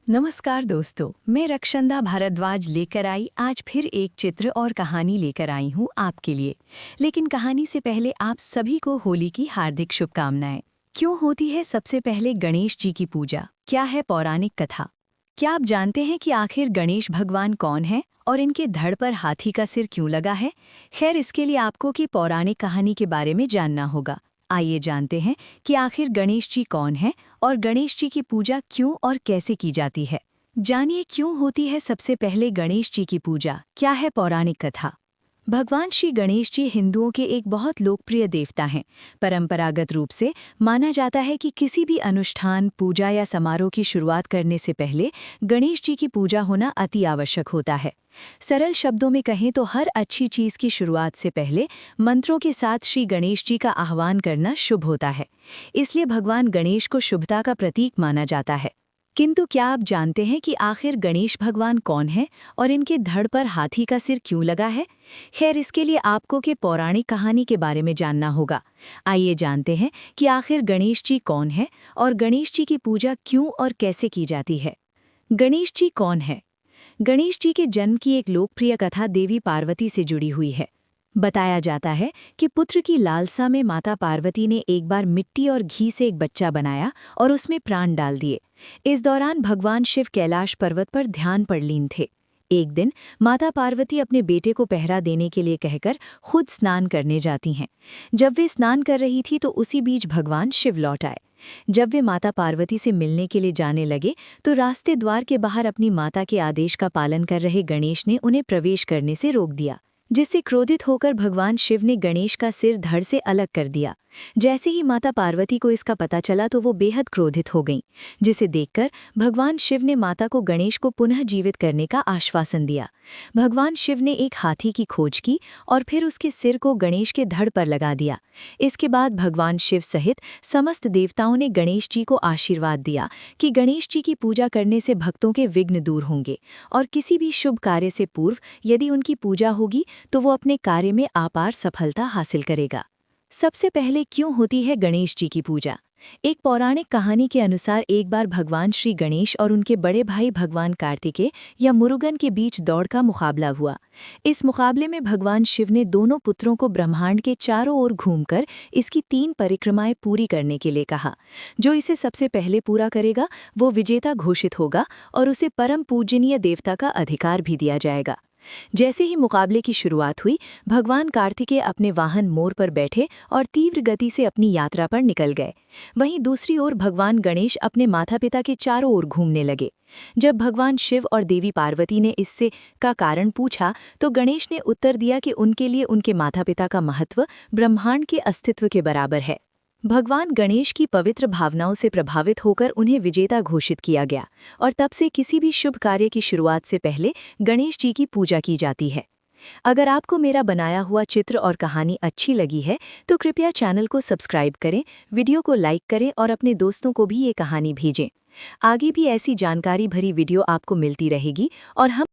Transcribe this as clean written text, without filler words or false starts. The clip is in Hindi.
नमस्कार दोस्तों, मैं रक्षंदा भारद्वाज लेकर आई आज फिर एक चित्र और कहानी लेकर आई हूँ आपके लिए। लेकिन कहानी से पहले आप सभी को होली की हार्दिक शुभकामनाएं। क्यों होती है सबसे पहले गणेश जी की पूजा? क्या है पौराणिक कथा? क्या आप जानते हैं कि आखिर गणेश भगवान कौन है और इनके धड़ पर हाथी का सिर क्यों लगा है? खैर, इसके लिए आपको की पौराणिक कहानी के बारे में जानना होगा। आइए जानते हैं कि आखिर गणेश जी कौन हैं और गणेश जी की पूजा क्यों और कैसे की जाती है। जानिए क्यों होती है सबसे पहले गणेश जी की पूजा, क्या है पौराणिक कथा। भगवान श्री गणेश जी हिंदुओं के एक बहुत लोकप्रिय देवता हैं। परंपरागत रूप से माना जाता है कि किसी भी अनुष्ठान, पूजा या समारोह की शुरुआत करने से पहले गणेश जी की पूजा होना अति आवश्यक होता है। सरल शब्दों में कहें तो हर अच्छी चीज की शुरुआत से पहले मंत्रों के साथ श्री गणेश जी का आह्वान करना शुभ होता है। इसलिए भगवान गणेश को शुभता का प्रतीक माना जाता है। किंतु क्या आप जानते हैं कि आखिर गणेश भगवान कौन है और इनके धड़ पर हाथी का सिर क्यों लगा है? खैर, इसके लिए आपको के पौराणिक कहानी के बारे में जानना होगा। आइए जानते हैं कि आखिर गणेश जी कौन है और गणेश जी की पूजा क्यों और कैसे की जाती है। गणेश जी कौन है? गणेश जी के जन्म की एक लोकप्रिय कथा देवी पार्वती से जुड़ी हुई है। बताया जाता है कि पुत्र की लालसा में माता पार्वती ने एक बार मिट्टी और घी से एक बच्चा बनाया और उसमें प्राण डाल दिए। इस दौरान भगवान शिव कैलाश पर्वत पर ध्यान पर लीन थे। एक दिन माता पार्वती अपने बेटे को पहरा देने के लिए कहकर खुद स्नान करने जाती हैं। जब वे स्नान कर रही थी तो उसी बीच भगवान शिव लौट आए। जब वे माता पार्वती से मिलने के लिए जाने लगे तो रास्ते द्वार के बाहर अपनी माता के आदेश का पालन कर रहे गणेश ने उन्हें प्रवेश करने से रोक दिया, जिससे क्रोधित होकर भगवान शिव ने गणेश का सिर धड़ से अलग कर दिया। जैसे ही माता पार्वती को इसका पता चला तो वो बेहद क्रोधित हो गईं, जिसे देखकर भगवान शिव ने माता को गणेश को पुनः जीवित करने का आश्वासन दिया। भगवान शिव ने एक हाथी की खोज की और फिर उसके सिर को गणेश के धड़ पर लगा दिया। इसके बाद भगवान शिव सहित समस्त देवताओं ने गणेश जी को आशीर्वाद दिया कि गणेश जी की पूजा करने से भक्तों के विघ्न दूर होंगे और किसी भी शुभ कार्य से पूर्व यदि उनकी पूजा होगी तो वो अपने कार्य में अपार सफलता हासिल करेगा। सबसे पहले क्यों होती है गणेश जी की पूजा? एक पौराणिक कहानी के अनुसार एक बार भगवान श्री गणेश और उनके बड़े भाई भगवान कार्तिकेय या मुरुगन के बीच दौड़ का मुकाबला हुआ। इस मुकाबले में भगवान शिव ने दोनों पुत्रों को ब्रह्मांड के चारों ओर घूमकर इसकी 3 परिक्रमाएं पूरी करने के लिए कहा। जो इसे सबसे पहले पूरा करेगा वो विजेता घोषित होगा और उसे परम पूजनीय देवता का अधिकार भी दिया जाएगा। जैसे ही मुकाबले की शुरुआत हुई, भगवान कार्तिकेय अपने वाहन मोर पर बैठे और तीव्र गति से अपनी यात्रा पर निकल गए। वहीं दूसरी ओर भगवान गणेश अपने माता पिता के चारों ओर घूमने लगे। जब भगवान शिव और देवी पार्वती ने इससे का कारण पूछा तो गणेश ने उत्तर दिया कि उनके लिए उनके माता पिता का महत्व ब्रह्मांड के अस्तित्व के बराबर है। भगवान गणेश की पवित्र भावनाओं से प्रभावित होकर उन्हें विजेता घोषित किया गया और तब से किसी भी शुभ कार्य की शुरुआत से पहले गणेश जी की पूजा की जाती है। अगर आपको मेरा बनाया हुआ चित्र और कहानी अच्छी लगी है तो कृपया चैनल को सब्सक्राइब करें, वीडियो को लाइक करें और अपने दोस्तों को भी ये कहानी भेजें। आगे भी ऐसी जानकारी भरी वीडियो आपको मिलती रहेगी और हम